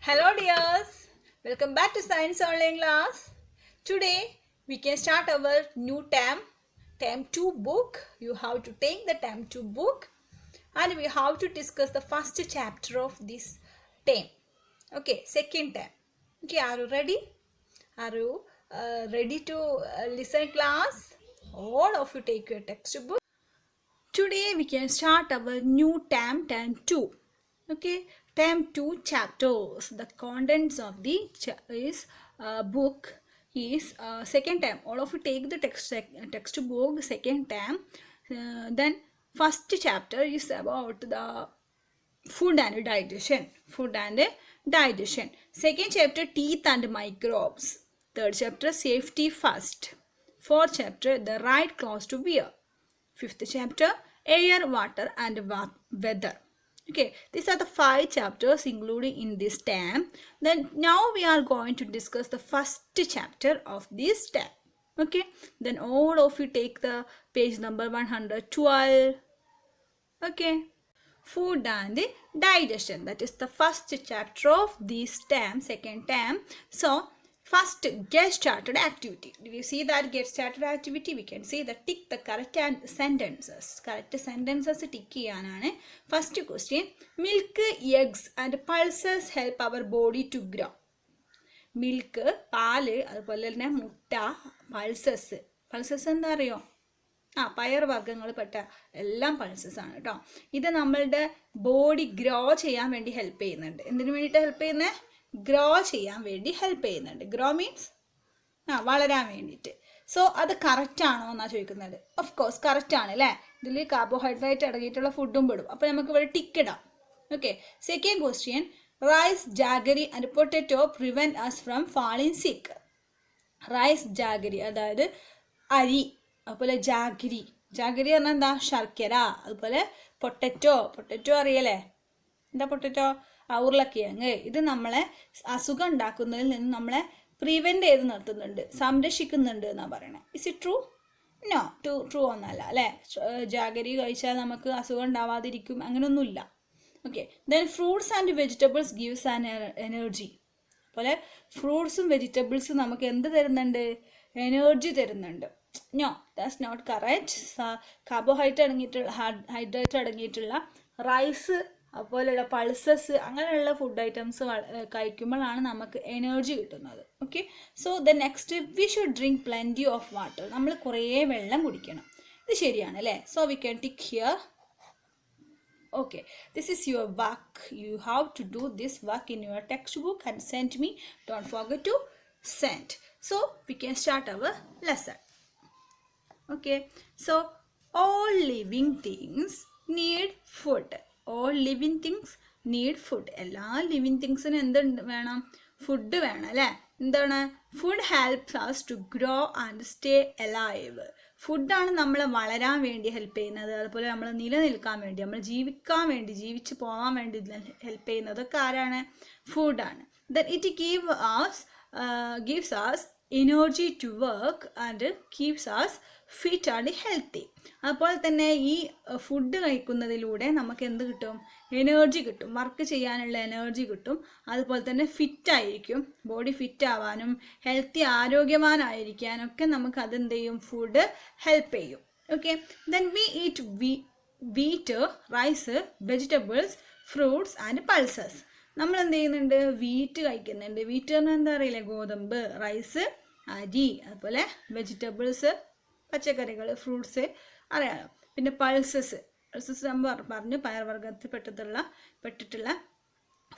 Hello dears, welcome back to Science Online class. Today we can start our new term 2 book. You have to take the term 2 book and we have to discuss the first chapter of this term. Okay, second term. Okay, are you ready? Are you ready to listen class? All of you take your textbook. Today we can start our new term 2. Okay, term 2 chapters. The contents of the book is second term. All of you take the textbook second term. Then first chapter is about the food and digestion. Food and digestion. Second chapter, teeth and microbes. Third chapter, safety first. Fourth chapter, the right clothes to wear. Fifth chapter, air, water and weather. Okay, these are the 5 chapters included in this term. Then now we are going to discuss the first chapter of this term. Okay, then all of you take the page number 112. Okay, food and digestion. That is the first chapter of this term, second term. So first, get started activity. Do you see that get started activity? We can see that tick the correct sentences. Correct sentences tick cheyanana. First question, milk, eggs and pulses help our body to grow. Milk, പാല്, അതുപോലെ തന്നെ മുട്ട, pulses എന്താ അറിയോ? പയർവർഗ്ഗങ്ങൾ എല്ലാം pulses ആണ് കേട്ടോ. ഇത് നമ്മളുടെ ബോഡി ഗ്രോ ചെയ്യാൻ വേണ്ടി ഹെൽപ്പ് ചെയ്യുന്നുണ്ട്. എന്തിനു വേണ്ടിയിട്ട് ഹെൽപ്പ് ചെയ്യുന്നത്? ഗ്രോ ചെയ്യാൻ വേണ്ടി ഹെൽപ്പ് ചെയ്യുന്നുണ്ട്. ഗ്രോ മീൻസ് വളരാൻ വേണ്ടിയിട്ട്. സോ അത് കറക്റ്റ് ആണോ എന്നാണ് ചോദിക്കുന്നത്. ഓഫ് കോഴ്സ് കറക്റ്റ് ആണ് അല്ലേ. ഇതിൽ കാർബോഹൈഡ്രേറ്റ് അടങ്ങിയിട്ടുള്ള ഫുഡും പെടും. അപ്പോൾ നമുക്ക് ഇവിടെ ടിക്ക് ഇടാം. Okay, second question, rice, jaggery and potato prevent us from falling sick. Rice, jaggery അതായത് അരി, അതുപോലെ ജാഗരി പറഞ്ഞാൽ എന്താ? ശർക്കര. അതുപോലെ പൊട്ടറ്റോ അറിയല്ലേ? എന്താ പൊട്ടറ്റോ? ഉരുളക്കിഴങ്ങ്. ഇത് നമ്മളെ അസുഖം ഉണ്ടാക്കുന്നതിൽ നിന്ന് നമ്മളെ പ്രിവെൻറ്റ് ചെയ്ത് നിർത്തുന്നുണ്ട്, സംരക്ഷിക്കുന്നുണ്ട് എന്നാണ് പറയണത്. Is it true? No, true ഒന്നല്ല അല്ലേ. ജാഗരി കഴിച്ചാൽ നമുക്ക് അസുഖം ഉണ്ടാവാതിരിക്കും, അങ്ങനെയൊന്നുമില്ല. Okay, then fruits and vegetables gives an energy. അതുപോലെ ഫ്രൂട്ട്സും വെജിറ്റബിൾസും നമുക്ക് എന്ത് തരുന്നുണ്ട്? എനർജി തരുന്നുണ്ട്. No, that's not correct. Hydrate അടങ്ങിയിട്ടുള്ള റൈസ്, അതുപോലെയുള്ള പൾസസ്, അങ്ങനെയുള്ള ഫുഡ് ഐറ്റംസ് കഴിക്കുമ്പോഴാണ് നമുക്ക് എനർജി കിട്ടുന്നത്. Okay, so the next, we should drink plenty of water. നമ്മൾ കുറേ വെള്ളം കുടിക്കണം. ഇത് ശരിയാണ് അല്ലേ. So we can tick here. Okay, this is your work. You have to do this work in your textbook and send me. Don't forget to send. So we can start our lesson. Okay, so all living things need food. All living things need food. എല്ലാ living തിങ്സിന് എന്ത് വേണം? Food വേണം അല്ലേ. എന്താണ്? Food helps us to grow and stay alive. ഫുഡാണ് നമ്മളെ വളരാൻ വേണ്ടി ഹെൽപ്പ് ചെയ്യുന്നത്. അതുപോലെ നമ്മൾ നിലനിൽക്കാൻ വേണ്ടി, നമ്മൾ ജീവിക്കാൻ വേണ്ടി, ജീവിച്ച് പോകാൻ വേണ്ടി ഹെൽപ്പ് ചെയ്യുന്നതൊക്കെ ആരാണ്? ഫുഡാണ്. Then it gives us energy to work and keeps us fit and healthy. അതുപോലെ തന്നെ ഈ ഫുഡ് കഴിക്കുന്നതിലൂടെ നമുക്ക് എന്ത് കിട്ടും? എനർജി കിട്ടും, വർക്ക് ചെയ്യാനുള്ള എനർജി കിട്ടും. അതുപോലെ തന്നെ ഫിറ്റായിരിക്കും, ബോഡി ഫിറ്റ് ആവാനും ഹെൽത്തി ആരോഗ്യവാനായിരിക്കാനൊക്കെ നമുക്ക് അതെന്ത് ചെയ്യും? ഫുഡ് ഹെൽപ്പ് ചെയ്യും. Okay, then we eat wheat, rice, vegetables, fruits and pulses. നമ്മൾ എന്ത് ചെയ്യുന്നുണ്ട്? വീറ്റ് കഴിക്കുന്നുണ്ട്. വീറ്റ് പറഞ്ഞാൽ എന്താ അറിയില്ലേ? ഗോതമ്പ്, റൈസ്, അരി, അതുപോലെ വെജിറ്റബിൾസ്, പച്ചക്കറികൾ, ഫ്രൂട്ട്സ് അറിയാലോ. പിന്നെ പൾസസ് നമ്മൾ പറഞ്ഞു, പയർവർഗ്ഗത്തിൽ പെട്ടിട്ടുള്ള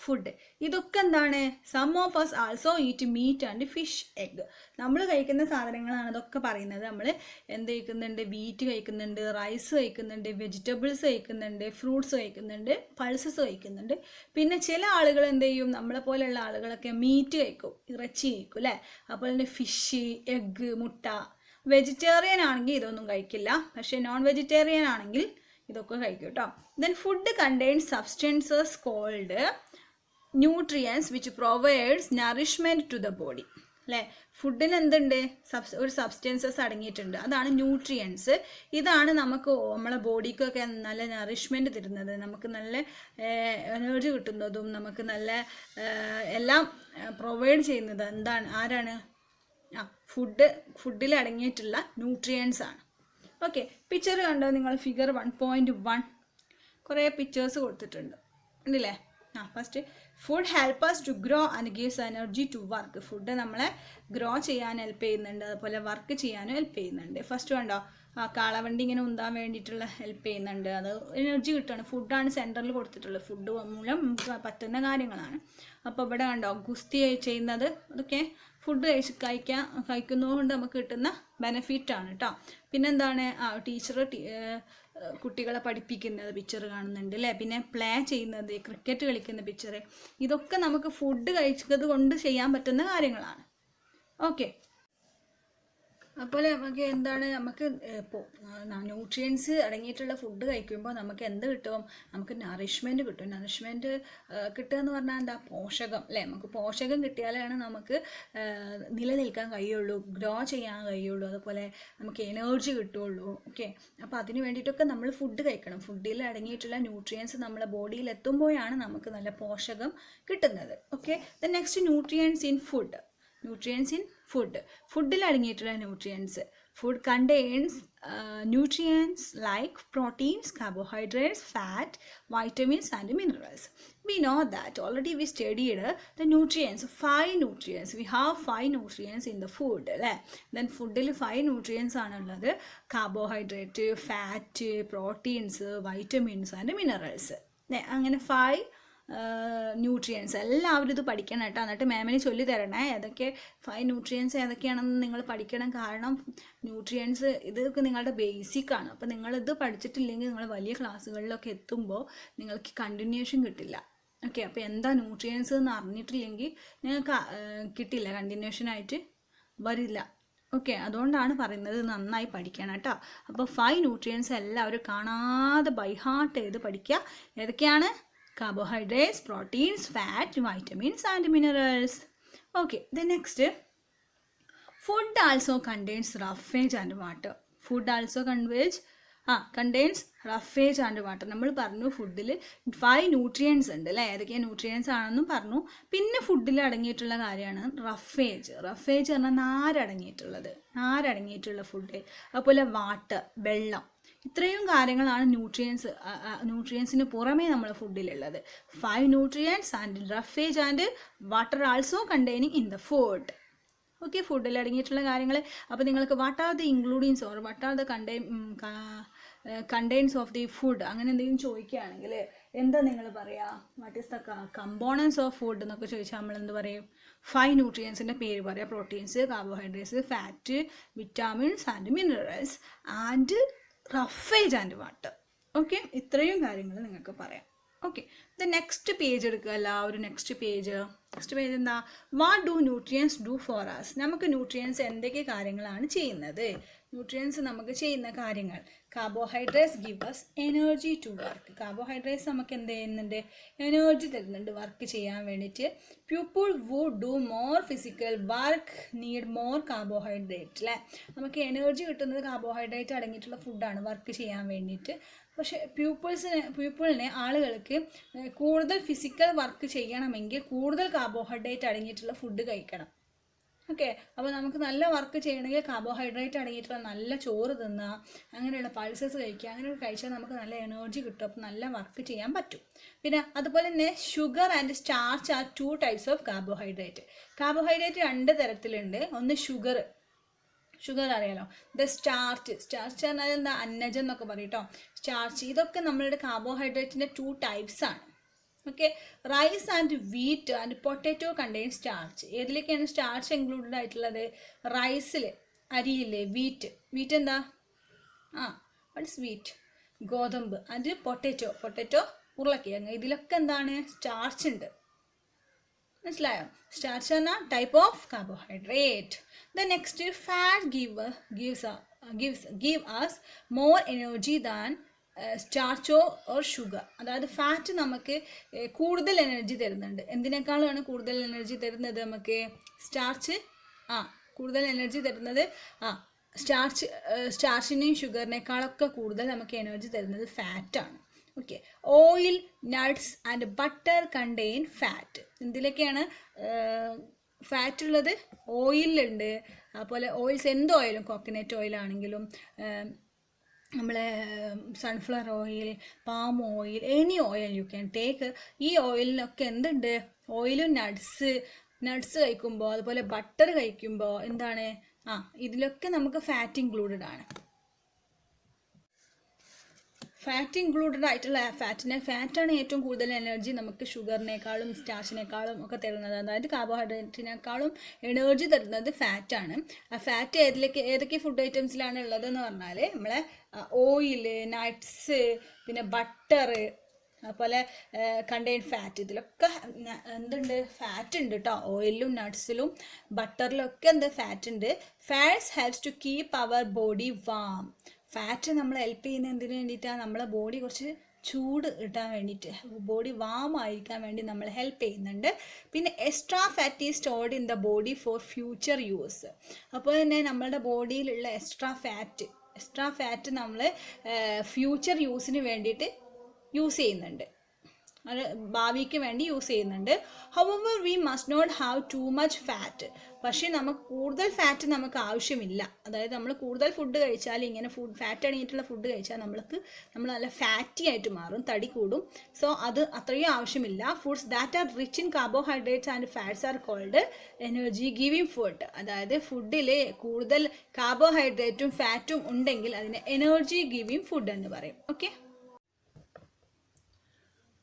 ഫുഡ്. ഇതൊക്കെ എന്താണ്? Some of us also eat meat and fish, egg. നമ്മൾ കഴിക്കുന്ന സാധനങ്ങളാണ് ഇതൊക്കെ പറയുന്നത്. നമ്മൾ എന്ത് കഴിക്കുന്നുണ്ട്? വീറ്റ് കഴിക്കുന്നുണ്ട്, റൈസ് കഴിക്കുന്നുണ്ട്, വെജിറ്റബിൾസ് കഴിക്കുന്നുണ്ട്, ഫ്രൂട്ട്സ് കഴിക്കുന്നുണ്ട്, പൾസസ് കഴിക്കുന്നുണ്ട്. പിന്നെ ചില ആളുകൾ എന്ത് ചെയ്യും? നമ്മളെ പോലെയുള്ള ആളുകളൊക്കെ മീറ്റ് കഴിക്കും, ഇറച്ചി കഴിക്കും അല്ലേ. അതുപോലെ തന്നെ ഫിഷ്, എഗ്, മുട്ട. വെജിറ്റേറിയൻ ആണെങ്കിൽ ഇതൊന്നും കഴിക്കില്ല, പക്ഷേ നോൺ വെജിറ്റേറിയൻ ആണെങ്കിൽ ഇതൊക്കെ കഴിക്കും കേട്ടോ. Then food contains substances called nutrients which provides nourishment to the body. അല്ലേ? ഫുഡിൽ എന്തുണ്ട്? ഒരു സബ്സ്റ്റൻസസ് അടങ്ങിയിട്ടുണ്ട്, അതാണ് ന്യൂട്രിയൻസ്. ഇതാണ് നമുക്ക് നമ്മളെ ബോഡിക്കൊക്കെ നല്ല നറിഷ്മെൻറ്റ് തരുന്നത്, നമുക്ക് നല്ല എനർജി കിട്ടുന്നതും നമുക്ക് നല്ല എല്ലാം പ്രൊവൈഡ് ചെയ്യുന്നത് എന്താണ്? ആരാണ്? ഫുഡിൽ അടങ്ങിയിട്ടുള്ള ന്യൂട്രിയൻസ് ആണ്. ഓക്കെ, പിക്ചർ കണ്ടോ നിങ്ങൾ? ഫിഗർ 1.1 കുറേ പിക്ചേഴ്സ് കൊടുത്തിട്ടുണ്ട്, ഉണ്ടല്ലേ? First, food help us to grow and gives energy to work. Food നമ്മളെ ഗ്രോ ചെയ്യാൻ ഹെൽപ്പ് ചെയ്യുന്നുണ്ട്, അതുപോലെ വർക്ക് ചെയ്യാനും ഹെൽപ്പ് ചെയ്യുന്നുണ്ട്. ഫസ്റ്റ് കണ്ടോ, കാളവണ്ടി ഇങ്ങനെ ഉന്താൻ വേണ്ടിയിട്ടുള്ള ഹെൽപ്പ് ചെയ്യുന്നുണ്ട്, അത് എനർജി കിട്ടുകയാണ്. ഫുഡാണ് സെൻറ്ററിൽ കൊടുത്തിട്ടുള്ളത്, ഫുഡ് മൂലം നമുക്ക് പറ്റുന്ന കാര്യങ്ങളാണ്. അപ്പോൾ ഇവിടെ കണ്ടോ ഗുസ്തി ചെയ്യുന്നത്, അതൊക്കെ ഫുഡ് കഴിക്കുന്നതുകൊണ്ട് നമുക്ക് കിട്ടുന്ന ബെനിഫിറ്റാണ് കേട്ടോ. പിന്നെന്താണ്, ടീച്ചർ കുട്ടികളെ പഠിപ്പിക്കുന്നത് പിക്ചർ കാണുന്നുണ്ട് അല്ലേ? പിന്നെ പ്ലേ ചെയ്യുന്നത്, ക്രിക്കറ്റ് കളിക്കുന്ന പിക്ചർ, ഇതൊക്കെ നമുക്ക് ഫുഡ് കഴിച്ചത് കൊണ്ട് ചെയ്യാൻ പറ്റുന്ന കാര്യങ്ങളാണ്. ഓക്കെ, അപ്പോൾ നമുക്ക് എന്താണ്, നമുക്ക് ഇപ്പോൾ ന്യൂട്രിയൻസ് അടങ്ങിയിട്ടുള്ള ഫുഡ് കഴിക്കുമ്പോൾ നമുക്ക് എന്ത് കിട്ടും? നമുക്ക് നറിഷ്മെൻറ്റ് കിട്ടും. നറിഷ്മെൻറ്റ് കിട്ടുക എന്ന് പറഞ്ഞാൽ എന്താ? പോഷകം അല്ലേ? നമുക്ക് പോഷകം കിട്ടിയാലാണ് നമുക്ക് നിലനിൽക്കാൻ കഴിയുള്ളൂ, ഗ്രോ ചെയ്യാൻ കഴിയുള്ളൂ, അതുപോലെ നമുക്ക് എനർജി കിട്ടുള്ളൂ. ഓക്കെ, അപ്പോൾ അതിന് വേണ്ടിയിട്ടൊക്കെ നമ്മൾ ഫുഡ് കഴിക്കണം. ഫുഡിൽ അടങ്ങിയിട്ടുള്ള ന്യൂട്രിയൻസ് നമ്മളെ ബോഡിയിൽ എത്തുമ്പോഴാണ് നമുക്ക് നല്ല പോഷകം കിട്ടുന്നത്. Okay, the next, nutrients in food. Nutrients in food. ഫുഡിൽ അടങ്ങിയിട്ടുള്ള nutrients. Food contains nutrients like proteins, carbohydrates, fat, vitamins and minerals. We know that already we studied the nutrients, 5 nutrients. We have 5 nutrients in the food. Then food il 5 nutrients aanullathu: carbohydrate, fat, proteins, vitamins and minerals. അങ്ങനെ 5 nutrients. എല്ലാവരും ഇത് പഠിക്കണം കേട്ടോ, എന്നിട്ട് മാമിന് ചൊല്ലി തരണേ ഏതൊക്കെ 5 ന്യൂട്രിയൻസ് ഏതൊക്കെയാണെന്ന് നിങ്ങൾ പഠിക്കണം. കാരണം ന്യൂട്രിയൻസ് ഇതൊക്കെ നിങ്ങളുടെ ബേസിക്കാണ്. അപ്പോൾ നിങ്ങളിത് പഠിച്ചിട്ടില്ലെങ്കിൽ നിങ്ങൾ വലിയ ക്ലാസ്സുകളിലൊക്കെ എത്തുമ്പോൾ നിങ്ങൾക്ക് കണ്ടിന്യൂഷൻ കിട്ടില്ല. ഓക്കെ, അപ്പോൾ എന്താ ന്യൂട്രിയൻസ് എന്ന് അറിഞ്ഞിട്ടില്ലെങ്കിൽ നിങ്ങൾക്ക് കിട്ടില്ല, കണ്ടിന്യൂഷനായിട്ട് വരില്ല. ഓക്കെ, അതുകൊണ്ടാണ് പറയുന്നത് നന്നായി പഠിക്കണം കേട്ടോ. അപ്പോൾ 5 ന്യൂട്രിയൻസ് എല്ലാവരും കാണാതെ ബൈ ഹാർട്ട് ചെയ്ത് പഠിക്കുക. ഏതൊക്കെയാണ്? Carbohydrates, proteins, fat, vitamins and minerals. Okay, the next, food also contains roughage and water. Food also contains roughage and water. നമ്മൾ പറഞ്ഞു ഫുഡിൽ 5 ന്യൂട്രിയൻസ് ഉണ്ട് അല്ലേ? ഏതൊക്കെയാണ് ന്യൂട്രിയൻസ് ആണെന്നും പറഞ്ഞു. പിന്നെ ഫുഡിൽ അടങ്ങിയിട്ടുള്ള കാര്യമാണ് റഫേജ്. റഫേജ് പറഞ്ഞാൽ നാരടങ്ങിയിട്ടുള്ള ഫുഡ്, അതുപോലെ വാട്ടർ, വെള്ളം. ഇത്രയും കാര്യങ്ങളാണ് ന്യൂട്രിയൻസിന് പുറമേ നമ്മുടെ ഫുഡിലുള്ളത്. 5 nutrients and roughage and water also containing in the food. Okay, ഫുഡിൽ അടങ്ങിയിട്ടുള്ള കാര്യങ്ങൾ. അപ്പോൾ നിങ്ങൾക്ക് what are the includings or what are the contains of the food അങ്ങനെ എന്തെങ്കിലും ചോദിക്കുകയാണെങ്കിൽ എന്താ നിങ്ങൾ പറയുക? What is the components of food എന്നൊക്കെ ചോദിച്ചാൽ നമ്മൾ എന്ത് പറയും? 5 ന്യൂട്രിയൻസിൻ്റെ പേര് പറയാം: proteins, carbohydrates, fat, vitamins and minerals and roughage and water. Okay, ഇത്രയും കാര്യങ്ങൾ നിങ്ങൾക്ക് പറയാം. ഓക്കെ, ദ നെക്സ്റ്റ് പേജ് എടുക്കുക എല്ലാവരും. നെക്സ്റ്റ് പേജ് എന്താ? What do nutrients do for us? നമുക്ക് ന്യൂട്രിയൻസ് എന്തൊക്കെ കാര്യങ്ങളാണ് ചെയ്യുന്നത്? ന്യൂട്രിയൻസ് നമുക്ക് ചെയ്യുന്ന കാര്യങ്ങൾ: carbohydrates give us energy to work. Carbohydrates നമുക്ക് എന്ത് ചെയ്യുന്നുണ്ട്? എനർജി തരുന്നുണ്ട് വർക്ക് ചെയ്യാൻ വേണ്ടിയിട്ട്. People who do more physical work need more carbohydrate അല്ലേ? നമുക്ക് എനർജി കിട്ടുന്നത് കാർബോഹൈഡ്രേറ്റ് അടങ്ങിയിട്ടുള്ള ഫുഡാണ് വർക്ക് ചെയ്യാൻ വേണ്ടിയിട്ട്. പക്ഷേ പീപ്പിളിനെ ആളുകൾക്ക് കൂടുതൽ ഫിസിക്കൽ വർക്ക് ചെയ്യണമെങ്കിൽ കൂടുതൽ കാർബോഹൈഡ്രേറ്റ് അടങ്ങിയിട്ടുള്ള ഫുഡ് കഴിക്കണം. ഓക്കെ, അപ്പോൾ നമുക്ക് നല്ല വർക്ക് ചെയ്യണമെങ്കിൽ കാർബോഹൈഡ്രേറ്റ് അടങ്ങിയിട്ടുള്ള നല്ല ചോറ് തിന്നുക, അങ്ങനെയുള്ള പൾസസ് കഴിക്കുക, അങ്ങനെയൊക്കെ കഴിച്ചാൽ നമുക്ക് നല്ല എനർജി കിട്ടും, അപ്പോൾ നല്ല വർക്ക് ചെയ്യാൻ പറ്റും. പിന്നെ അതുപോലെ തന്നെ sugar and starch are 2 types of carbohydrate. Carbohydrate 2 തരത്തിലുണ്ട്. ഒന്ന് ഷുഗർ അറിയാലോ. ദ സ്റ്റാർച്ച് പറഞ്ഞാൽ എന്താ? അന്നജം എന്നൊക്കെ പറയും കേട്ടോ. സ്റ്റാർച്ച് ഇതൊക്കെ നമ്മളുടെ കാർബോഹൈഡ്രേറ്റിൻ്റെ 2 ടൈപ്സ് ആണ്. Okay, rice and wheat and potato contain starch. ഏതിലേക്കാണ് സ്റ്റാർച്ച് ഇൻക്ലൂഡഡ് ആയിട്ടുള്ളത്? റൈസിൽ, അരിയില്ലേ, വീറ്റ് എന്താ? What is wheat? ഗോതമ്പ്. ആൻഡ് പൊട്ടാറ്റോ ഉരുളക്കിഴങ്ങ്. ഇതിലൊക്കെ എന്താണ്? സ്റ്റാർച്ച് ഉണ്ട്. മനസ്സിലായോ? സ്റ്റാർച്ച് പറഞ്ഞാൽ type of carbohydrate. The next, fat give us more energy than സ്റ്റാർച്ചോ ഓർ ഷുഗർ. അതായത് ഫാറ്റ് നമുക്ക് കൂടുതൽ എനർജി തരുന്നുണ്ട്. എന്തിനേക്കാളുമാണ് കൂടുതൽ എനർജി തരുന്നത് നമുക്ക്? സ്റ്റാർച്ച് കൂടുതൽ എനർജി തരുന്നത് സ്റ്റാർച്ചിനെയും ഷുഗറിനേക്കാളൊക്കെ കൂടുതൽ നമുക്ക് എനർജി തരുന്നത് ഫാറ്റാണ്. Okay, oil, nuts and butter contain fat. എന്തിലൊക്കെയാണ് ഫാറ്റ് ഉള്ളത്? ഓയിലുണ്ട്. അതുപോലെ ഓയിൽസ് എന്ത് ഓയിലും, കോക്കനട്ട് ഓയിലാണെങ്കിലും നമ്മളെ sunflower oil, palm oil, any oil you can take. ഈ ഓയിലിനൊക്കെ എന്തുണ്ട്? ഓയിലും നട്ട്സ് കഴിക്കുമ്പോൾ, അതുപോലെ ബട്ടർ കഴിക്കുമ്പോൾ എന്താണ്? ഇതിലൊക്കെ നമുക്ക് ഫാറ്റ് ഇൻക്ലൂഡഡ് ആണ്. ഫാറ്റ് ഇൻക്ലൂഡഡ് ആയിട്ടുള്ള ഫാറ്റാണ് ഏറ്റവും കൂടുതൽ എനർജി നമുക്ക് ഷുഗറിനേക്കാളും സ്റ്റാർച്ചിനേക്കാളും ഒക്കെ തരുന്നത്. അതായത് കാർബോഹൈഡ്രേറ്റിനേക്കാളും എനർജി തരുന്നത് ഫാറ്റാണ്. ആ ഫാറ്റ് ഏതൊക്കെ ഫുഡ് ഐറ്റംസിലാണ് ഉള്ളതെന്ന് പറഞ്ഞാൽ നമ്മളെ ഓയില്, നട്ട്സ്, പിന്നെ ബട്ടർ, അതുപോലെ കണ്ടെയ്ൻ ഫാറ്റ്. ഇതിലൊക്കെ എന്തുണ്ട്? ഫാറ്റ് ഉണ്ട് കേട്ടോ. ഓയിലും നട്ട്സിലും ബട്ടറിലും ഒക്കെ ഫാറ്റ് ഉണ്ട്. Fats helps to keep our body warm. Fat നമ്മളെ ഹെൽപ്പ് ചെയ്യുന്ന എന്തിനു വേണ്ടിയിട്ടാണ്? നമ്മളെ ബോഡി കുറച്ച് ചൂട് കിട്ടാൻ വേണ്ടിയിട്ട്, ബോഡി വാം ആയിരിക്കാൻ വേണ്ടി നമ്മൾ ഹെൽപ്പ് ചെയ്യുന്നുണ്ട്. പിന്നെ extra fat is stored in the body for future use. അപ്പോൾ തന്നെ നമ്മളുടെ ബോഡിയിലുള്ള എക്സ്ട്രാ ഫാറ്റ് നമ്മൾ ഫ്യൂച്ചർ യൂസിന് വേണ്ടിയിട്ട് യൂസ് ചെയ്യുന്നുണ്ട്, അത് ഭാവിക്ക് വേണ്ടി യൂസ് ചെയ്യുന്നുണ്ട്. However we must not have too much fat. പക്ഷേ നമുക്ക് കൂടുതൽ ഫാറ്റ് നമുക്ക് ആവശ്യമില്ല. അതായത് നമ്മൾ കൂടുതൽ ഫുഡ് കഴിച്ചാൽ, ഇങ്ങനെ ഫാറ്റ് അടങ്ങിയിട്ടുള്ള ഫുഡ് കഴിച്ചാൽ നമ്മൾ നല്ല ഫാറ്റി ആയിട്ട് മാറും, തടി കൂടും. സോ അത് അത്രയും ആവശ്യമില്ല. Foods that are rich in carbohydrates and fats are called energy giving food. അതായത് ഫുഡിൽ കൂടുതൽ കാർബോഹൈഡ്രേറ്റും ഫാറ്റും ഉണ്ടെങ്കിൽ അതിനെ എനർജി ഗിവിങ് ഫുഡ് എന്ന് പറയും. ഓക്കെ,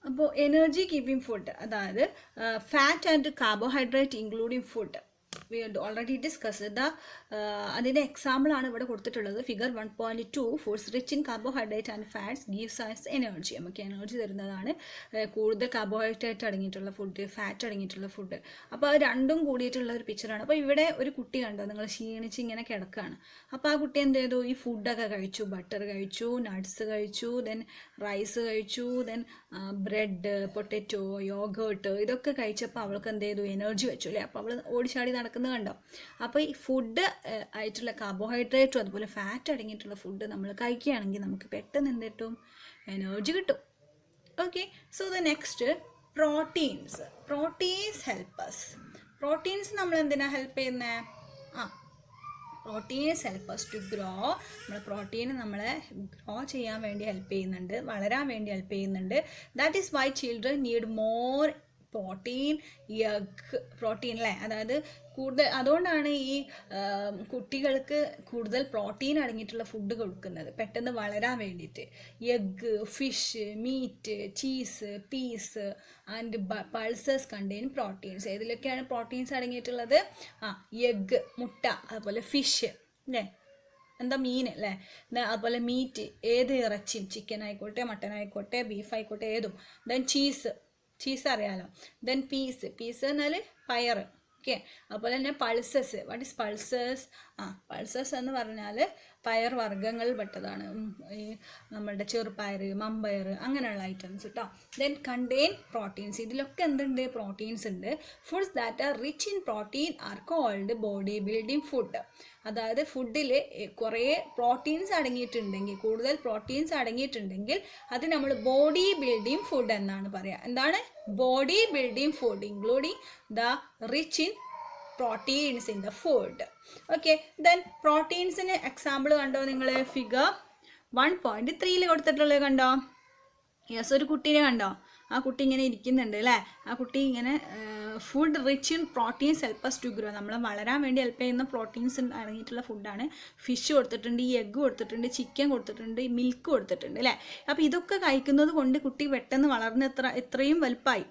അപ്പോൾ എനർജി ഗിവിങ് ഫുഡ്, അതായത് fat and carbohydrate including food we had already discussed. അതിൻ്റെ എക്സാമ്പിളാണ് ഇവിടെ കൊടുത്തിട്ടുള്ളത്. Figure 1.2 foods rich in carbohydrate and fats gives us energy. നമുക്ക് എനർജി തരുന്നതാണ് കൂടുതൽ കാർബോഹൈഡ്രേറ്റ് അടങ്ങിയിട്ടുള്ള ഫുഡ്, ഫാറ്റ് അടങ്ങിയിട്ടുള്ള ഫുഡ്. അപ്പോൾ അത് രണ്ടും കൂടിയിട്ടുള്ള ഒരു പിക്ചറാണ്. അപ്പോൾ ഇവിടെ ഒരു കുട്ടി കണ്ടോ, നിങ്ങൾ ക്ഷീണിച്ച് ഇങ്ങനെ കിടക്കുകയാണ്. അപ്പോൾ ആ കുട്ടി എന്ത് ചെയ്തു? ഈ ഫുഡൊക്കെ കഴിച്ചു, ബട്ടർ കഴിച്ചു, നട്ട്സ് കഴിച്ചു, ദെൻ റൈസ് കഴിച്ചു, ദെൻ ബ്രെഡ്, പൊട്ടറ്റോ, യോഗേർട്ട്, ഇതൊക്കെ കഴിച്ചപ്പോൾ അവൾക്ക് എന്ത് ചെയ്തു? എനർജി വെച്ചു അല്ലേ? അപ്പോൾ അവൾ ഓടിച്ചാടി നടക്കുന്നത് കണ്ടോ? അപ്പോൾ ഈ ഫുഡ് ആയിട്ടുള്ള കാർബോഹൈഡ്രേറ്റും അതുപോലെ ഫാറ്റ് അടങ്ങിയിട്ടുള്ള ഫുഡ് നമ്മൾ കഴിക്കുകയാണെങ്കിൽ നമുക്ക് പെട്ടെന്ന് എന്ത് കിട്ടും? എനർജി കിട്ടും. Okay, so the next proteins help us. Proteins നമ്മൾ എന്തിനാണ് ഹെൽപ്പ് ചെയ്യുന്നത്? Proteins help us to grow. നമ്മൾ പ്രോട്ടീൻ നമ്മളെ ഗ്രോ ചെയ്യാൻ വേണ്ടി ഹെൽപ്പ് ചെയ്യുന്നുണ്ട്, വളരാൻ വേണ്ടി ഹെൽപ്പ് ചെയ്യുന്നുണ്ട്. That is why children need more protein അല്ലേ? അതായത് കൂടുതൽ, അതുകൊണ്ടാണ് ഈ കുട്ടികൾക്ക് കൂടുതൽ പ്രോട്ടീൻ അടങ്ങിയിട്ടുള്ള ഫുഡ് കൊടുക്കുന്നത് പെട്ടെന്ന് വളരാൻ വേണ്ടിയിട്ട്. Egg, fish, meat, cheese, peas and pulses contain proteins. ഏതിലൊക്കെയാണ് പ്രോട്ടീൻസ് അടങ്ങിയിട്ടുള്ളത്? എഗ്ഗ്, മുട്ട, അതുപോലെ ഫിഷ് അല്ലേ, മീൻ അല്ലേ, അതുപോലെ മീറ്റ്, ഏത് ഇറച്ചിയും, ചിക്കൻ ആയിക്കോട്ടെ, മട്ടൻ ആയിക്കോട്ടെ, ബീഫ് ആയിക്കോട്ടെ, ഏതും. ദെൻ ചീസ് അറിയാലോ. ദെൻ പീസ് എന്നാൽ പയർ. ഓക്കെ, അതുപോലെ തന്നെ pulses. What is pulses? Pulses എന്ന് പറഞ്ഞാൽ പയർ വർഗ്ഗങ്ങളിൽ പെട്ടതാണ്. ഈ നമ്മളുടെ ചെറുപയർ, മമ്പയർ, അങ്ങനെയുള്ള ഐറ്റംസ് കേട്ടോ. Then contain proteins. ഇതിലൊക്കെ എന്തുണ്ട്? പ്രോട്ടീൻസ് ഉണ്ട്. Foods that are rich in protein are called body building food. അതായത് ഫുഡിൽ കുറേ പ്രോട്ടീൻസ് അടങ്ങിയിട്ടുണ്ടെങ്കിൽ, കൂടുതൽ പ്രോട്ടീൻസ് അടങ്ങിയിട്ടുണ്ടെങ്കിൽ അത് നമ്മൾ ബോഡി ബിൽഡിംഗ് ഫുഡ് എന്നാണ് പറയുക. എന്താണ്? Body building food including the rich in proteins in the food. Okay, then പ്രോട്ടീൻസിന് എക്സാമ്പിൾ കണ്ടോ നിങ്ങൾ? ഫിഗർ 1.3 കൊടുത്തിട്ടുള്ളത് കണ്ടോ? യെസ്, ഒരു കുട്ടീനെ കണ്ടോ? ആ കുട്ടി ഇങ്ങനെ ഇരിക്കുന്നുണ്ട് അല്ലേ? ആ കുട്ടി ഇങ്ങനെ food rich in proteins help us to grow. നമ്മളെ വളരാൻ വേണ്ടി ഹെൽപ്പ് ചെയ്യുന്ന പ്രോട്ടീൻസ് അടങ്ങിയിട്ടുള്ള ഫുഡാണ്. ഫിഷ് കൊടുത്തിട്ടുണ്ട്, ഈ എഗ്ഗ് കൊടുത്തിട്ടുണ്ട്, ചിക്കൻ കൊടുത്തിട്ടുണ്ട്, മിൽക്ക് കൊടുത്തിട്ടുണ്ട് അല്ലേ? അപ്പോൾ ഇതൊക്കെ കഴിക്കുന്നത് കൊണ്ട് കുട്ടി പെട്ടെന്ന് വളർന്ന് ഇത്രയും വലുപ്പമായി.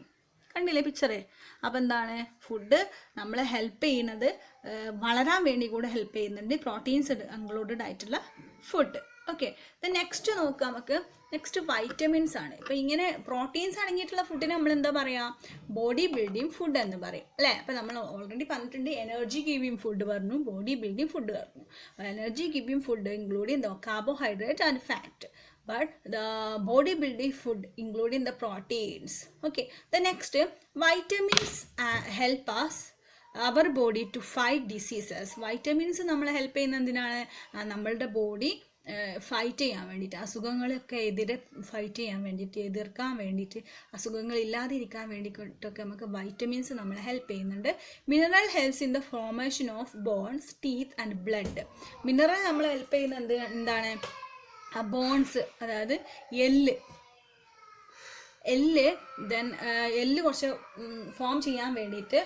കണ്ടില്ലേ പിക്ചറ്? അപ്പോൾ എന്താണ്? ഫുഡ് നമ്മളെ ഹെൽപ്പ് ചെയ്യുന്നത് വളരാൻ വേണ്ടി കൂടെ ഹെൽപ്പ് ചെയ്യുന്നുണ്ട്, പ്രോട്ടീൻസ് ഇൻക്ലൂഡഡ് ആയിട്ടുള്ള ഫുഡ്. ഓക്കെ, നെക്സ്റ്റ് നോക്കാം നമുക്ക്. നെക്സ്റ്റ് വൈറ്റമിൻസ് ആണ്. ഇപ്പോൾ ഇങ്ങനെ പ്രോട്ടീൻസ് അടങ്ങിയിട്ടുള്ള ഫുഡിന് നമ്മൾ എന്താ പറയുക? ബോഡി ബിൽഡിംഗ് ഫുഡ് എന്ന് പറയും അല്ലേ? അപ്പോൾ നമ്മൾ ഓൾറെഡി പറഞ്ഞിട്ടുണ്ട്, എനർജി ഗിവിംഗ് ഫുഡ് പറഞ്ഞു, ബോഡി ബിൽഡിംഗ് ഫുഡ് പറഞ്ഞു. Energy giving food including the carbohydrate and fat, but the body building food including the proteins. Okay, the next vitamins help us our body to fight diseases. Vitamins നമ്മളെ help ചെയ്യുന്ന എന്തിനാണ്? നമ്മളുടെ body fight ചെയ്യാൻ വേണ്ടിയിട്ട്, അസുഖങ്ങളൊക്കെ എതിരെ fight ചെയ്യാൻ വേണ്ടിയിട്ട്, എതിർക്കാൻ വേണ്ടിയിട്ട്, അസുഖങ്ങൾ ഇല്ലാതിരിക്കാൻ വേണ്ടിയിട്ടൊക്കെ നമുക്ക് വൈറ്റമിൻസ് നമ്മളെ ഹെൽപ്പ് ചെയ്യുന്നുണ്ട്. Mineral helps in the formation of bones, teeth and blood. Mineral നമ്മളെ ഹെൽപ്പ് ചെയ്യുന്നത് എന്താണ്? ആ ബോൺസ്, അതായത് എല്ല് കുറച്ച് ഫോം ചെയ്യാൻ വേണ്ടിയിട്ട്,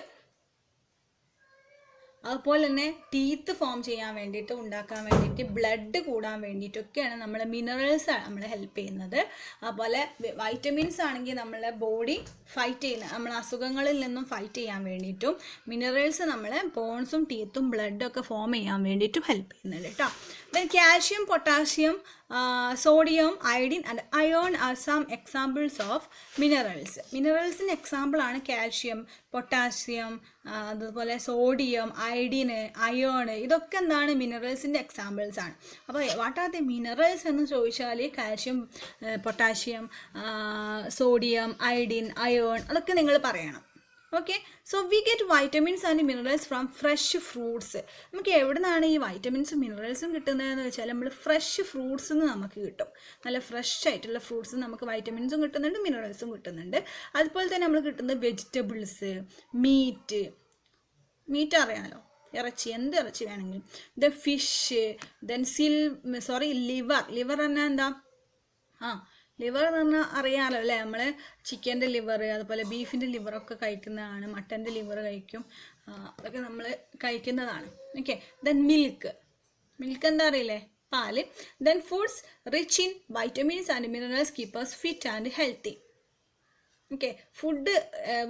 അതുപോലെ തന്നെ ടീത്ത് ഫോം ചെയ്യാൻ വേണ്ടിയിട്ട്, ഉണ്ടാക്കാൻ വേണ്ടിയിട്ട്, ബ്ലഡ് കൂടാൻ വേണ്ടിയിട്ടൊക്കെയാണ് നമ്മളെ മിനറൽസ് നമ്മളെ ഹെൽപ്പ് ചെയ്യുന്നത്. അതുപോലെ വൈറ്റമിൻസ് ആണെങ്കിൽ നമ്മളെ ബോഡി ഫൈറ്റ് ചെയ്യുന്ന, നമ്മളെ അസുഖങ്ങളിൽ നിന്നും ഫൈറ്റ് ചെയ്യാൻ വേണ്ടിയിട്ടും, മിനറൽസ് നമ്മളെ ബോൺസും ടീത്തും ബ്ലഡും ഒക്കെ ഫോം ചെയ്യാൻ വേണ്ടിയിട്ടും ഹെൽപ്പ് ചെയ്യുന്നുണ്ട് കേട്ടോ. Then calcium, potassium, sodium, iodine and iron are some examples of minerals. മിനറൽസിന് എക്സാമ്പിളാണ് കാൽഷ്യം, പൊട്ടാസ്യം, അതുപോലെ സോഡിയം, അയഡിന്, അയേൺ. ഇതൊക്കെ എന്താണ്? മിനറൽസിൻ്റെ എക്സാമ്പിൾസ് ആണ്. അപ്പോൾ വാട്ട് ആർ ദി മിനറൽസ് എന്ന് ചോദിച്ചാൽ calcium, potassium, sodium, iodine, iron, അതൊക്കെ നിങ്ങൾ പറയണം. Okay, so we get vitamins and minerals from fresh fruits. നമുക്ക് എവിടെ നിന്നാണ് ഈ വൈറ്റമിൻസും മിനറൽസും കിട്ടുന്നതെന്ന് വെച്ചാൽ നമ്മൾ ഫ്രഷ് ഫ്രൂട്ട്സിൽ നിന്ന് നമുക്ക് കിട്ടും. നല്ല ഫ്രഷ് ആയിട്ടുള്ള ഫ്രൂട്ട്സ് നമുക്ക് വൈറ്റമിൻസും കിട്ടുന്നുണ്ട്, മിനറൽസും കിട്ടുന്നുണ്ട്. അതുപോലെ തന്നെ നമ്മൾ കിട്ടുന്നത് വെജിറ്റബിൾസ്, മീറ്റ് അറിയാമല്ലോ, ഇറച്ചി, എന്ത് ഇറച്ചി വേണമെങ്കിലും. ദെൻ ഫിഷ്, ദെൻ ലിവർ പറഞ്ഞാൽ എന്താ? ലിവർ എന്ന് പറഞ്ഞാൽ അറിയാമല്ലോ അല്ലേ, നമ്മൾ ചിക്കൻ്റെ ലിവർ, അതുപോലെ ബീഫിൻ്റെ ലിവറൊക്കെ കഴിക്കുന്നതാണ്, മട്ടൻ്റെ ലിവർ കഴിക്കും, അതൊക്കെ നമ്മൾ കഴിക്കുന്നതാണ്. ഓക്കെ, ദെൻ മിൽക്ക് എന്താ അറിയില്ലേ? പാല്. Then foods rich in vitamins and minerals keep us fit and healthy. Okay, food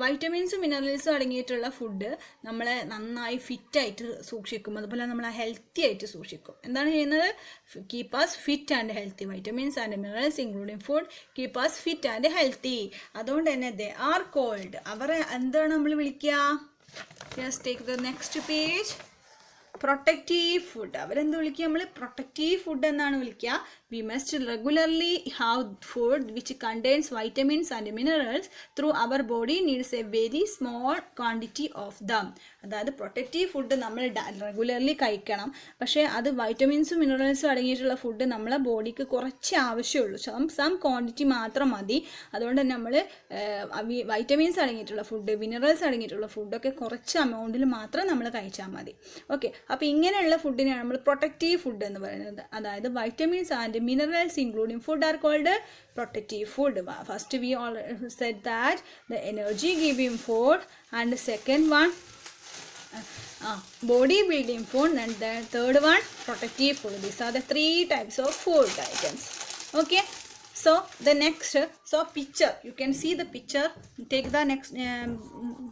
വൈറ്റമിൻസും മിനറൽസും അടങ്ങിയിട്ടുള്ള ഫുഡ് നമ്മളെ നന്നായി ഫിറ്റായിട്ട് സൂക്ഷിക്കും, അതുപോലെ നമ്മളെ ഹെൽത്തി ആയിട്ട് സൂക്ഷിക്കും. എന്താണ് ചെയ്യുന്നത്? Keep us fit and healthy. Vitamins and minerals including food keep us fit and healthy. അതുകൊണ്ട് തന്നെ ദേ ആർ കോൾഡ്, അവരെ എന്താണ് നമ്മൾ വിളിക്കുക? Just take the next page. Protective food. അവരെന്ത് വിളിക്കുക? നമ്മൾ പ്രൊട്ടക്റ്റീവ് ഫുഡ് എന്നാണ് വിളിക്കുക. We must regularly have food which contains vitamins and minerals through our body needs a very small quantity of them. അതായത് പ്രൊട്ടക്റ്റീവ് ഫുഡ് നമ്മൾ regularly കഴിക്കണം, പക്ഷേ അത് വൈറ്റമിൻസും മിനറൽസും അടങ്ങിയിട്ടുള്ള ഫുഡ് നമ്മളെ ബോഡിക്ക് കുറച്ച് ആവശ്യമുള്ളൂ, സം ക്വാണ്ടിറ്റി മാത്രം മതി. അതുകൊണ്ട് തന്നെ നമ്മൾ വൈറ്റമിൻസ് അടങ്ങിയിട്ടുള്ള ഫുഡ്, മിനറൽസ് അടങ്ങിയിട്ടുള്ള ഫുഡൊക്കെ കുറച്ച് എമൗണ്ടിൽ മാത്രം നമ്മൾ കഴിച്ചാൽ മതി. ഓക്കെ, അപ്പോൾ ഇങ്ങനെയുള്ള ഫുഡിനെയാണ് നമ്മൾ പ്രൊട്ടക്റ്റീവ് ഫുഡ് എന്ന് പറയുന്നത്. അതായത് vitamins and minerals including food are called protective food. First we all said that the energy giving food, and the second one body building food, and the third one protective food. These are the three types of food items. Okay, so the next, so picture, you can see the picture. Take the next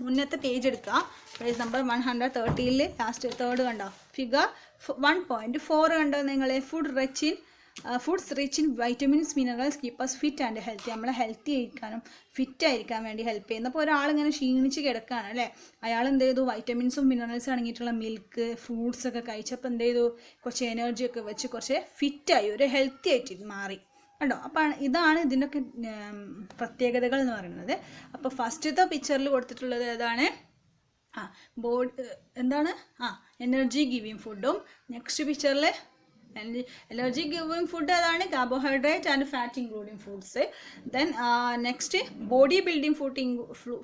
മുന്നത്തെ page എടുക്കുക, page number 130 last third കണ്ടോ, figure 1.4 കണ്ടോ നിങ്ങൾ? Foods rich in vitamins minerals keep us fit and healthy. നമ്മളെ healthy ആയിരിക്കാനും fit ആയിരിക്കാൻ വേണ്ടി help ചെയ്യുന്നു. അപ്പോൾ ഒരാളിങ്ങനെ ക്ഷീണിച്ച് കിടക്കുകയാണ് അല്ലേ, അയാൾ എന്ത് ചെയ്തു? വൈറ്റമിൻസും മിനറൽസും അടങ്ങിയിട്ടുള്ള മിൽക്ക്, ഫ്രൂട്ട്സ് ഒക്കെ കഴിച്ചപ്പോൾ എന്ത് ചെയ്തു? കുറച്ച് എനർജി ഒക്കെ വെച്ച് കുറച്ച് ഫിറ്റായി, ഒരു ഹെൽത്തി ആയിട്ട് മാറി കണ്ടോ. അപ്പം ഇതാണ് ഇതിൻ്റെയൊക്കെ പ്രത്യേകതകൾ എന്ന് പറയുന്നത്. അപ്പോൾ ഫസ്റ്റത്തെ പിക്ചറിൽ കൊടുത്തിട്ടുള്ളത് ഏതാണ്? എന്താണ്? എനർജി ഗിവിങ് ഫുഡും. നെക്സ്റ്റ് പിക്ചറിൽ എനർജി ഗിവിങ് ഫുഡ് അതാണ് carbohydrate and fat including foods. Then next body building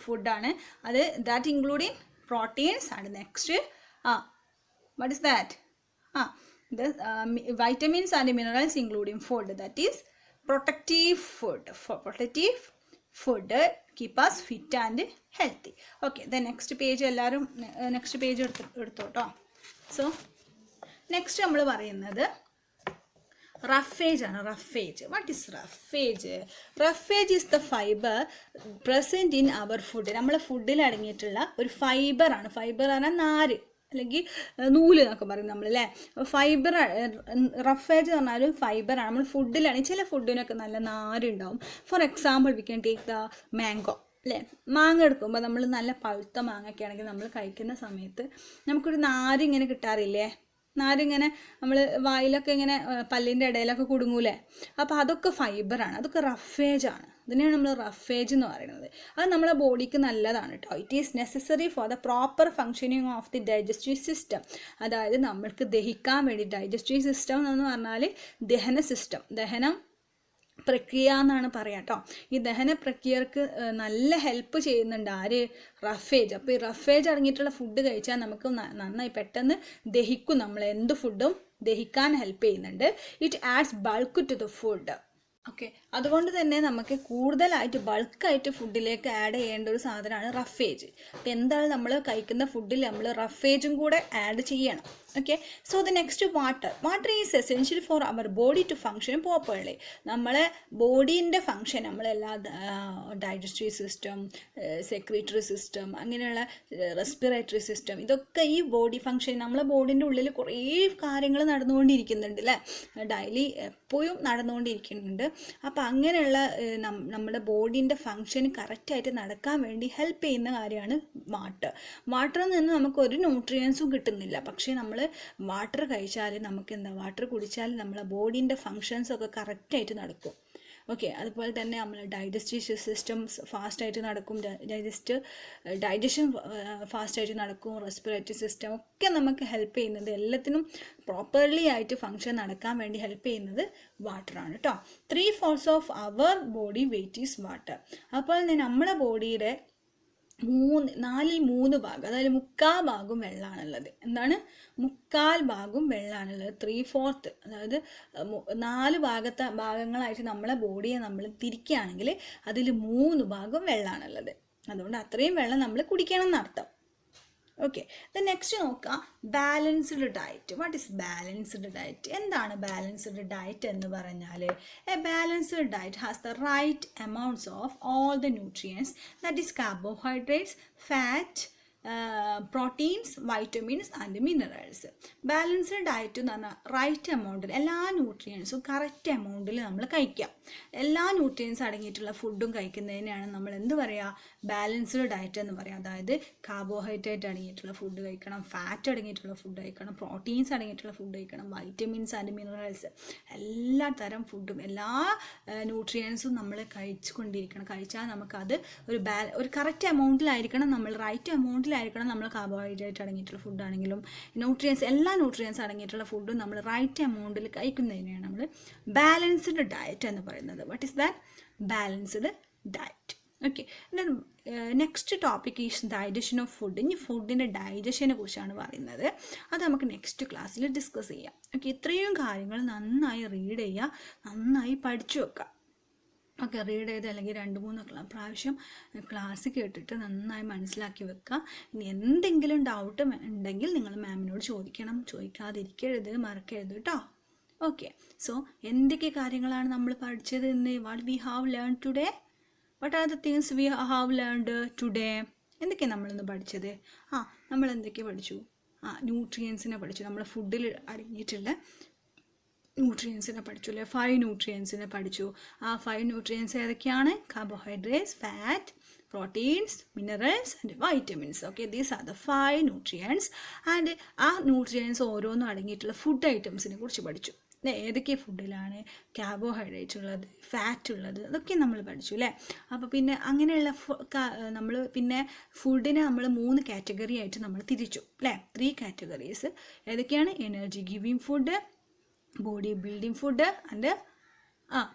ഫുഡാണ്, അത് that including proteins. And next what is that? the vitamins and minerals including food, that is protective food. For protective food keep us fit and healthy. Okay, the next page ellarum next page eduthoട്ടോ. So next നമ്മൾ പറയുന്നത് roughage ആണ്. roughage, what is roughage? Roughage is the fiber present in our food. നമ്മളെ ഫുഡിൽ അടങ്ങിയിട്ടുള്ള ഒരു fibre ആണ്. Fibre ആണ് നാര് അല്ലെങ്കിൽ നൂല് എന്നൊക്കെ പറയും നമ്മൾ അല്ലേ. ഫൈബർ, റഫേജ് എന്ന് പറഞ്ഞാൽ ഫൈബറാണ്. നമ്മൾ ഫുഡിലാണെങ്കിൽ ചില ഫുഡിനൊക്കെ നല്ല നാരുണ്ടാവും. For example we can take the mango അല്ലേ. മാങ്ങ എടുക്കുമ്പോൾ നമ്മൾ നല്ല പഴുത്ത മാങ്ങയൊക്കെ ആണെങ്കിൽ നമ്മൾ കഴിക്കുന്ന സമയത്ത് നമുക്കൊരു നാരിങ്ങനെ കിട്ടാറില്ലേ. നാരിങ്ങനെ നമ്മൾ വായിലൊക്കെ ഇങ്ങനെ പല്ലിൻ്റെ ഇടയിലൊക്കെ കുടുങ്ങൂലേ. അപ്പോൾ അതൊക്കെ ഫൈബറാണ്, അതൊക്കെ റഫേജാണ്. അതിനെയാണ് നമ്മൾ റഫേജ് എന്ന് പറയുന്നത്. അത് നമ്മളെ ബോഡിക്ക് നല്ലതാണ് കേട്ടോ. It is necessary for the proper functioning of the digestive system. അതായത് നമ്മൾക്ക് ദഹിക്കാൻ വേണ്ടി, ഡൈജസ്റ്റീവ് സിസ്റ്റം എന്ന് പറഞ്ഞാൽ ദഹനം പ്രക്രിയ എന്നാണ് പറയുക കേട്ടോ. ഈ ദഹന പ്രക്രിയക്ക് നല്ല ഹെൽപ്പ് ചെയ്യുന്നുണ്ട് ആര്? റഫേജ്. അപ്പോൾ ഈ റഫേജ് അടങ്ങിയിട്ടുള്ള ഫുഡ് കഴിച്ചാൽ നമുക്ക് നന്നായി പെട്ടെന്ന് ദഹിക്കും. നമ്മൾ എന്ത് ഫുഡും ദഹിക്കാൻ ഹെൽപ്പ് ചെയ്യുന്നുണ്ട്. It adds bulk to the food. Okay, അതുകൊണ്ട് തന്നെ നമുക്ക് കൂടുതലായിട്ട് ബൾക്കായിട്ട് ഫുഡിലേക്ക് ആഡ് ചെയ്യേണ്ട ഒരു സാധനമാണ് റഫേജ്. അപ്പോൾ എന്താണ് നമ്മൾ കഴിക്കുന്ന ഫുഡിൽ നമ്മൾ റഫേജും കൂടെ ആഡ് ചെയ്യണം. Okay, so the next water is essential for our body to function properly. നമ്മളെ ബോഡീൻ്റെ ഫങ്ഷൻ, നമ്മളെല്ലാ ഡൈജസ്റ്റീവ് സിസ്റ്റം, സെക്രീറ്ററി സിസ്റ്റം, അങ്ങനെയുള്ള റെസ്പിറേറ്ററി സിസ്റ്റം, ഇതൊക്കെ ഈ ബോഡി ഫങ്ഷൻ, നമ്മളെ ബോഡീൻ്റെ ഉള്ളിൽ കുറേ കാര്യങ്ങൾ നടന്നുകൊണ്ടിരിക്കുന്നുണ്ട് അല്ലേ, ഡെയിലി എപ്പോഴും നടന്നുകൊണ്ടിരിക്കുന്നുണ്ട്. അപ്പോൾ അങ്ങനെയുള്ള നമ്മുടെ ബോഡീൻ്റെ ഫങ്ഷൻ കറക്റ്റായിട്ട് നടക്കാൻ വേണ്ടി ഹെൽപ്പ് ചെയ്യുന്ന കാര്യമാണ് വാട്ടറിൽ നിന്ന് നമുക്ക് ഒരു ന്യൂട്രിയൻസും കിട്ടുന്നില്ല. പക്ഷേ നമ്മൾ വാട്ടർ കഴിച്ചാൽ നമുക്ക് വാട്ടർ കുടിച്ചാൽ നമ്മളെ ബോഡീൻ്റെ ഫങ്ഷൻസൊക്കെ കറക്റ്റായിട്ട് നടക്കും. ഓക്കെ, അതുപോലെ തന്നെ നമ്മൾ ഡൈജസ്റ്റീവ് സിസ്റ്റം ഫാസ്റ്റായിട്ട് നടക്കും, ഡൈജഷൻ ഫാസ്റ്റായിട്ട് നടക്കും, റെസ്പിറേറ്ററി സിസ്റ്റം ഒക്കെ നമുക്ക് ഹെൽപ്പ് ചെയ്യുന്നത്, എല്ലാത്തിനും പ്രോപ്പർലി ആയിട്ട് ഫങ്ഷൻ നടക്കാൻ വേണ്ടി ഹെൽപ്പ് ചെയ്യുന്നത് വാട്ടറാണ് കേട്ടോ. 3/4 of our body weight is water. അപ്പോൾ നമ്മളെ ബോഡിയുടെ 3/4 ഭാഗം, അതായത് 3/4 ഭാഗം വെള്ളമാണുള്ളത്. എന്താണ്? 3/4 ഭാഗം വെള്ളമാണുള്ളത്. 3/4, അതായത് 4 ഭാഗങ്ങളായിട്ട് നമ്മളെ ബോഡിയെ നമ്മൾ തിരിക്കുകയാണെങ്കിൽ അതിൽ 3 ഭാഗം വെള്ളമാണുള്ളത്. അതുകൊണ്ട് അത്രയും വെള്ളം നമ്മൾ കുടിക്കണം എന്നർത്ഥം. ഓക്കെ, നെക്സ്റ്റ് നോക്കാം, balanced diet. What is balanced diet? എന്താണ് ബാലൻസ്ഡ് ഡയറ്റ് എന്ന് പറഞ്ഞാൽ, a balanced diet has the right amounts of all the nutrients, that is carbohydrates, fat, proteins, vitamins and minerals. Balanced diet എന്ന് പറഞ്ഞാൽ right എമൗണ്ടിൽ എല്ലാ ന്യൂട്രിയൻസും correct എമൗണ്ടിൽ നമ്മൾ കഴിക്കുക. എല്ലാ nutrients അടങ്ങിയിട്ടുള്ള ഫുഡും കഴിക്കുന്നതിനെയാണ് നമ്മൾ എന്ത് പറയുക? ബാലൻസ്ഡ് ഡയറ്റ് എന്ന് പറയുക. അതായത് കാർബോഹൈഡ്രേറ്റ് അടങ്ങിയിട്ടുള്ള ഫുഡ് കഴിക്കണം, ഫാറ്റ് അടങ്ങിയിട്ടുള്ള ഫുഡ് കഴിക്കണം, പ്രോട്ടീൻസ് അടങ്ങിയിട്ടുള്ള ഫുഡ് കഴിക്കണം, വൈറ്റമിൻസ് ആൻഡ് മിനറൽസ്, എല്ലാ തരം ഫുഡും എല്ലാ ന്യൂട്രിയൻസും നമ്മൾ കഴിച്ചുകൊണ്ടിരിക്കണം. കഴിച്ചാൽ നമുക്കത് ഒരു കറക്റ്റ് എമൗണ്ടിലായിരിക്കണം, നമ്മൾ റൈറ്റ് എമൗണ്ടിലായിരിക്കണം നമ്മൾ കാർബോഹൈഡ്രേറ്റ് അടങ്ങിയിട്ടുള്ള ഫുഡാണെങ്കിലും എല്ലാ ന്യൂട്രിയൻസ് അടങ്ങിയിട്ടുള്ള ഫുഡും നമ്മൾ റൈറ്റ് എമൗണ്ടിൽ കഴിക്കുന്നതിനെയാണ് നമ്മൾ ബാലൻസ്ഡ് ഡയറ്റ് എന്ന് പറയുന്നത്. What is that? Balanced diet. Okay, next topic is digestion of food. ഇനി ഫുഡിൻ്റെ ഡൈജഷനെ കുറിച്ചാണ് പറയുന്നത്. അത് നമുക്ക് നെക്സ്റ്റ് ക്ലാസ്സിൽ ഡിസ്കസ് ചെയ്യാം. ഓക്കെ, ഇത്രയും കാര്യങ്ങൾ നന്നായി റീഡ് ചെയ്യുക, നന്നായി പഠിച്ചു വെക്കുക. ഓക്കെ, റീഡ് ചെയ്ത് അല്ലെങ്കിൽ 2-3 പ്രാവശ്യം ക്ലാസ് കേട്ടിട്ട് നന്നായി മനസ്സിലാക്കി വെക്കുക. ഇനി എന്തെങ്കിലും ഡൗട്ട് ഉണ്ടെങ്കിൽ നിങ്ങൾ മാമിനോട് ചോദിക്കണം, ചോദിക്കാതിരിക്കരുത്, മറക്കരുത് കേട്ടോ. ഓക്കെ, സോ എന്തൊക്കെ കാര്യങ്ങളാണ് നമ്മൾ പഠിച്ചത് ഇന്ന്? What we have learn today? What are the things we have learned today? എന്തൊക്കെയാണ് നമ്മളിന്ന് പഠിച്ചത്? നമ്മൾ എന്തൊക്കെ പഠിച്ചു? ന്യൂട്രിയൻസിനെ പഠിച്ചു. നമ്മൾ ഫുഡിൽ അടങ്ങിയിട്ടുള്ള ന്യൂട്രിയൻസിനെ പഠിച്ചു അല്ലേ? 5 ന്യൂട്രിയൻസിനെ പഠിച്ചു. ആ 5 ന്യൂട്രിയൻസ് ഏതൊക്കെയാണ്? Carbohydrates, fat, proteins, minerals and vitamins. Okay, these are the 5 nutrients. And ആ ന്യൂട്രിയൻസ് ഓരോന്നും അടങ്ങിയിട്ടുള്ള ഫുഡ് ഐറ്റംസിനെ കുറിച്ച് പഠിച്ചു. ഏതൊക്കെ ഫുഡിലാണ് കാർബോഹൈഡ്രേറ്റ് ഉള്ളത്, ഫാറ്റ് ഉള്ളത്, അതൊക്കെ നമ്മൾ പഠിച്ചു അല്ലേ? അപ്പോൾ പിന്നെ അങ്ങനെയുള്ള നമ്മൾ പിന്നെ ഫുഡിനെ നമ്മൾ 3 കാറ്റഗറി ആയിട്ട് നമ്മൾ തിരിച്ചു അല്ലേ? 3 കാറ്റഗറീസ് ഏതൊക്കെയാണ്? Energy giving food, body building food and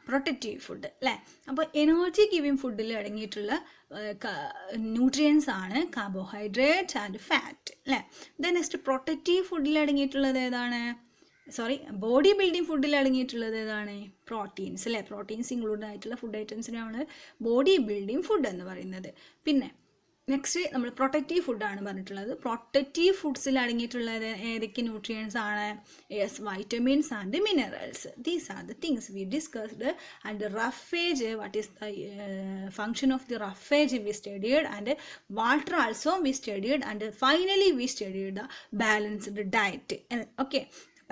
protective food അല്ലേ? അപ്പോൾ എനർജി ഗിവിങ് ഫുഡിൽ അടങ്ങിയിട്ടുള്ള ന്യൂട്രിയൻസ് ആണ് കാർബോഹൈഡ്രേറ്റ് ആൻഡ് ഫാറ്റ് അല്ലേ? ദെൻ നെക്സ്റ്റ് പ്രൊട്ടക്റ്റീവ് ഫുഡിൽ അടങ്ങിയിട്ടുള്ളത് ഏതാണ്? ബോഡി ബിൽഡിംഗ് ഫുഡിൽ അടങ്ങിയിട്ടുള്ളത് ഏതാണ്? പ്രോട്ടീൻസ് അല്ലേ? പ്രോട്ടീൻസ് ഇൻക്ലൂഡ് ആയിട്ടുള്ള ഫുഡ് ഐറ്റംസിനാണ് ബോഡി ബിൽഡിംഗ് ഫുഡ് എന്ന് പറയുന്നത്. പിന്നെ നെക്സ്റ്റ് നമ്മൾ പ്രൊട്ടക്റ്റീവ് ഫുഡാണ് പറഞ്ഞിട്ടുള്ളത്. പ്രൊട്ടക്റ്റീവ് ഫുഡ്സിൽ അടങ്ങിയിട്ടുള്ളത് ഏതൊക്കെ ന്യൂട്രിയൻസ് ആണ്? Yes, vitamins and minerals. These are the things we discussed. And roughage, what is the function of the roughage we studied, and water also we studied, and finally we studied the balanced diet. Okay,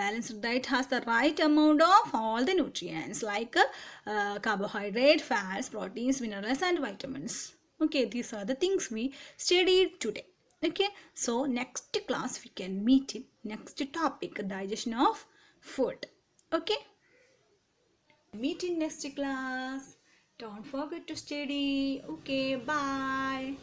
balanced diet has the right amount of all the nutrients like carbohydrate, fats, proteins, minerals and vitamins. Okay, these are the things we studied today. Okay, so next class we can meet in next topic, digestion of food. Okay, meet in next class. Don't forget to study. Okay, bye.